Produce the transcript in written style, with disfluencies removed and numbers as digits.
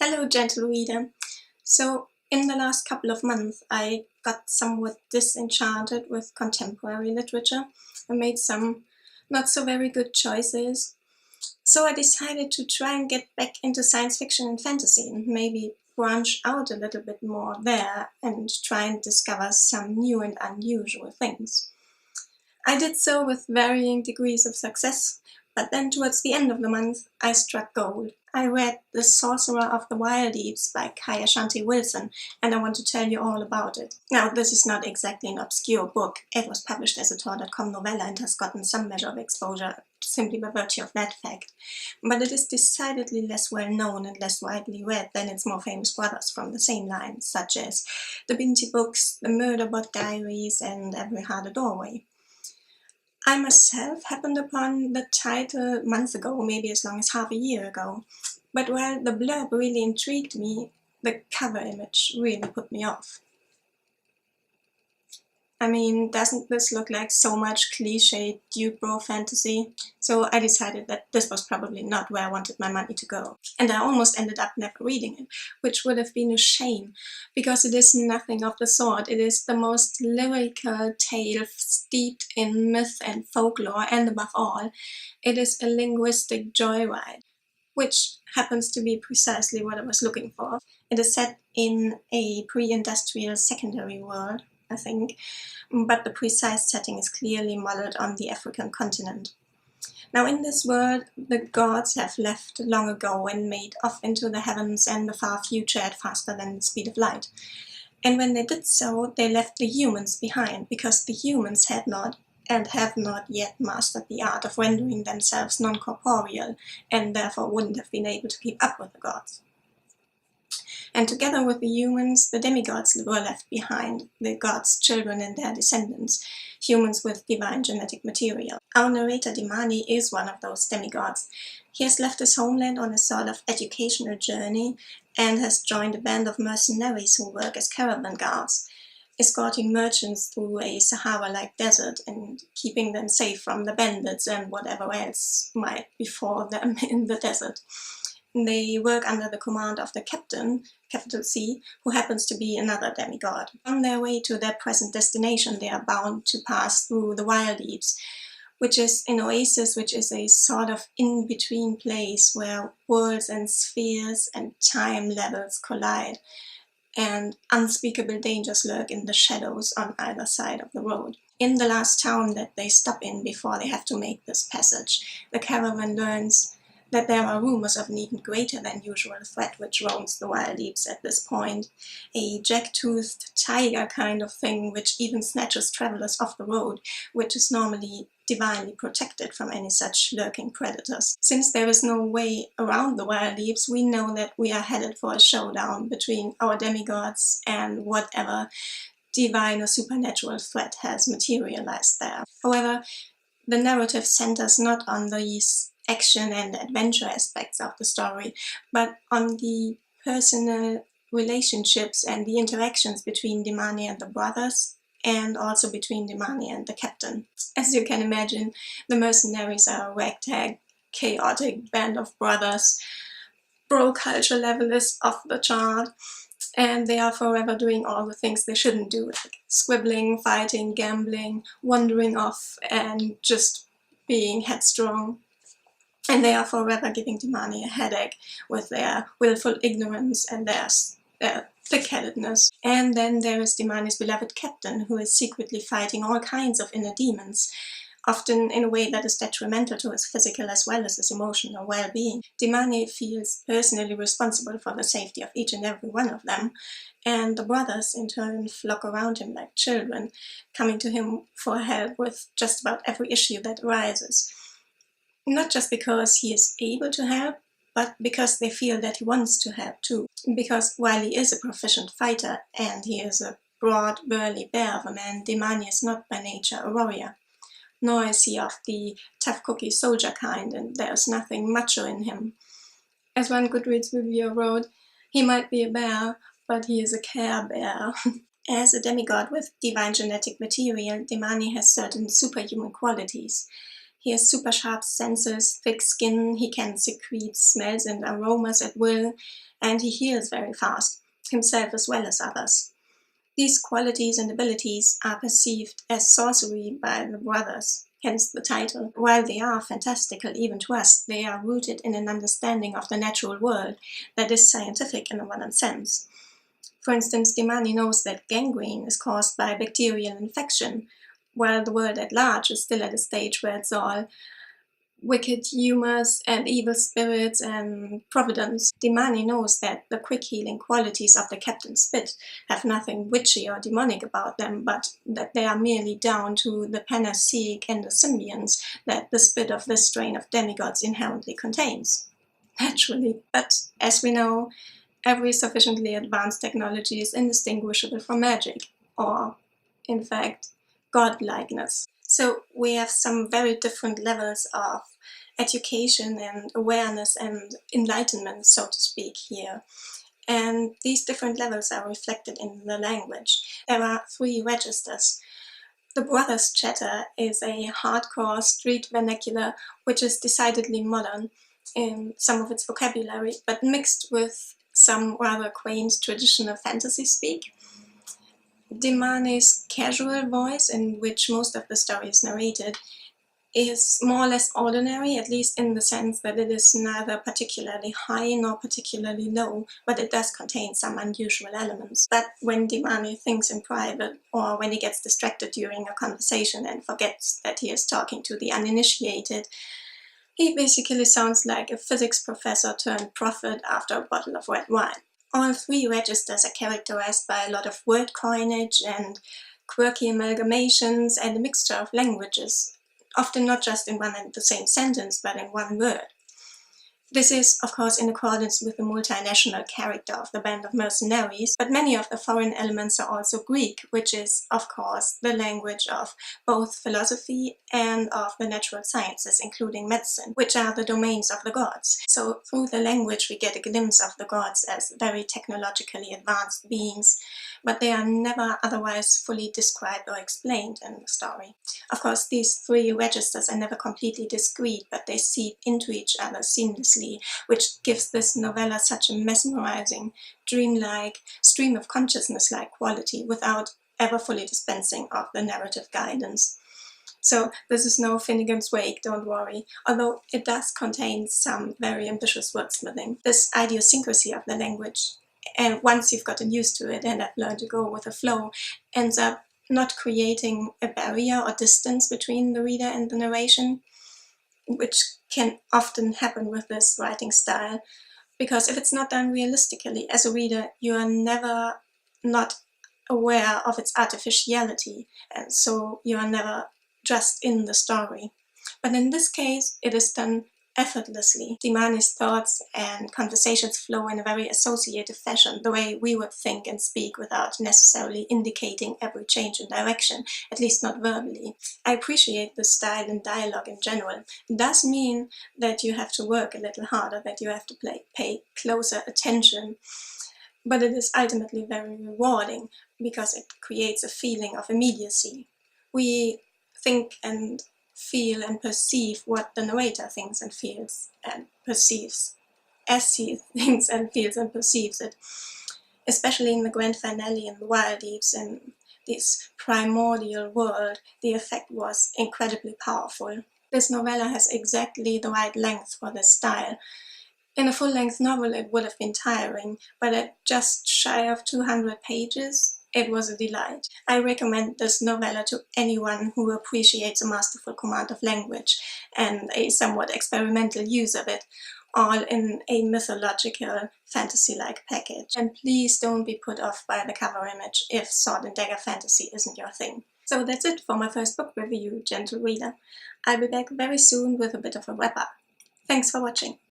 Hello, gentle reader. So, in the last couple of months, I got somewhat disenchanted with contemporary literature and made some not so very good choices. So, I decided to try and get back into science fiction and fantasy and maybe branch out a little bit more there and try and discover some new and unusual things. I did so with varying degrees of success, but then towards the end of the month I struck gold. I read The Sorcerer of the Wildeeps by Ashante Wilson, and I want to tell you all about it. Now, this is not exactly an obscure book. It was published as a Tor.com novella and has gotten some measure of exposure simply by virtue of that fact. But it is decidedly less well known and less widely read than its more famous brothers from the same line, such as the Binti books, the Murderbot Diaries, and Every Heart a Doorway. I myself happened upon the title months ago, maybe as long as half a year ago, but while the blurb really intrigued me, the cover image really put me off. I mean, doesn't this look like so much cliched dude bro fantasy? So I decided that this was probably not where I wanted my money to go. And I almost ended up never reading it, which would have been a shame, because it is nothing of the sort. It is the most lyrical tale steeped in myth and folklore, and above all, it is a linguistic joyride, which happens to be precisely what I was looking for. It is set in a pre-industrial secondary world, I think, but the precise setting is clearly modeled on the African continent. Now, in this world, the gods have left long ago and made off into the heavens and the far future at faster than the speed of light. And when they did so, they left the humans behind, because the humans had not and have not yet mastered the art of rendering themselves non-corporeal, and therefore wouldn't have been able to keep up with the gods. And together with the humans, the demigods were left behind, the gods' children and their descendants, humans with divine genetic material. Our narrator Dimani is one of those demigods. He has left his homeland on a sort of educational journey and has joined a band of mercenaries who work as caravan guards, escorting merchants through a Sahara-like desert and keeping them safe from the bandits and whatever else might befall them in the desert. They work under the command of the captain, capital C, who happens to be another demigod. On their way to their present destination, they are bound to pass through the Wildeeps, which is an oasis, which is a sort of in-between place where worlds and spheres and time levels collide, and unspeakable dangers lurk in the shadows on either side of the road. In the last town that they stop in before they have to make this passage, the caravan learns that there are rumors of an even greater than usual threat which roams the Wildeeps at this point, a jack-toothed tiger kind of thing which even snatches travelers off the road, which is normally divinely protected from any such lurking predators. Since there is no way around the Wildeeps, we know that we are headed for a showdown between our demigods and whatever divine or supernatural threat has materialized there. However, the narrative centers not on these action and adventure aspects of the story, but on the personal relationships and the interactions between Dimani and the brothers, and also between Dimani and the captain. As you can imagine, the mercenaries are a ragtag, chaotic band of brothers. Bro culture level is off the chart, and they are forever doing all the things they shouldn't do, like squibbling, fighting, gambling, wandering off, and just being headstrong. And they are forever giving Dimani a headache with their willful ignorance and their thick-headedness. And then there is Dimani's beloved captain, who is secretly fighting all kinds of inner demons, often in a way that is detrimental to his physical as well as his emotional well-being. Dimani feels personally responsible for the safety of each and every one of them, and the brothers in turn flock around him like children, coming to him for help with just about every issue that arises. Not just because he is able to help, but because they feel that he wants to help too. Because while he is a proficient fighter, and he is a broad, burly bear of a man, Dimani is not by nature a warrior. Nor is he of the tough cookie soldier kind, and there is nothing macho in him. As one Goodreads reviewer wrote, he might be a bear, but he is a care bear. As a demigod with divine genetic material, Dimani has certain superhuman qualities. He has super sharp senses, thick skin, he can secrete smells and aromas at will, and he heals very fast, himself as well as others. These qualities and abilities are perceived as sorcery by the brothers, hence the title. While they are fantastical even to us, they are rooted in an understanding of the natural world that is scientific in a modern sense. For instance, Dimani knows that gangrene is caused by bacterial infection, while the world at large is still at a stage where it's all wicked humors and evil spirits and providence. Dimani knows that the quick healing qualities of the Captain's Spit have nothing witchy or demonic about them, but that they are merely down to the panaceic and the symbionts that the spit of this strain of demigods inherently contains. Naturally, but as we know, every sufficiently advanced technology is indistinguishable from magic, or, in fact, godlikeness. So we have some very different levels of education and awareness and enlightenment, so to speak, here. And these different levels are reflected in the language. There are 3 registers. The Brothers' Chatter is a hardcore street vernacular which is decidedly modern in some of its vocabulary, but mixed with some rather quaint traditional fantasy speak. Dimani's casual voice, in which most of the story is narrated, is more or less ordinary, at least in the sense that it is neither particularly high nor particularly low, but it does contain some unusual elements. But when Dimani thinks in private, or when he gets distracted during a conversation and forgets that he is talking to the uninitiated, he basically sounds like a physics professor turned prophet after a bottle of red wine. All 3 registers are characterized by a lot of word coinage and quirky amalgamations and a mixture of languages, often not just in one and the same sentence, but in one word. This is, of course, in accordance with the multinational character of the band of mercenaries, but many of the foreign elements are also Greek, which is, of course, the language of both philosophy and of the natural sciences, including medicine, which are the domains of the gods. So through the language we get a glimpse of the gods as very technologically advanced beings, but they are never otherwise fully described or explained in the story. Of course, these 3 registers are never completely discrete, but they seep into each other seamlessly, which gives this novella such a mesmerizing, dreamlike, stream of consciousness-like quality without ever fully dispensing of the narrative guidance. So this is no Finnegan's Wake, don't worry, although it does contain some very ambitious wordsmithing. This idiosyncrasy of the language, and once you've gotten used to it and have learned to go with the flow, ends up not creating a barrier or distance between the reader and the narration, which can often happen with this writing style, because if it's not done realistically, as a reader, you are never not aware of its artificiality, and so you are never just in the story. But in this case, it is done effortlessly. Dimani's thoughts and conversations flow in a very associative fashion, the way we would think and speak without necessarily indicating every change in direction, at least not verbally. I appreciate the style and dialogue in general. It does mean that you have to work a little harder, that you have to pay closer attention, but it is ultimately very rewarding because it creates a feeling of immediacy. We think and feel and perceive what the narrator thinks and feels and perceives as he thinks and feels and perceives it. Especially in the grand finale in the Wildeeps, in this primordial world, the effect was incredibly powerful. This novella has exactly the right length for this style. In a full-length novel it would have been tiring, but at just shy of 200 pages, it was a delight. I recommend this novella to anyone who appreciates a masterful command of language and a somewhat experimental use of it, all in a mythological, fantasy-like package. And please don't be put off by the cover image if sword and dagger fantasy isn't your thing. So that's it for my first book review, gentle reader. I'll be back very soon with a bit of a wrap-up. Thanks for watching.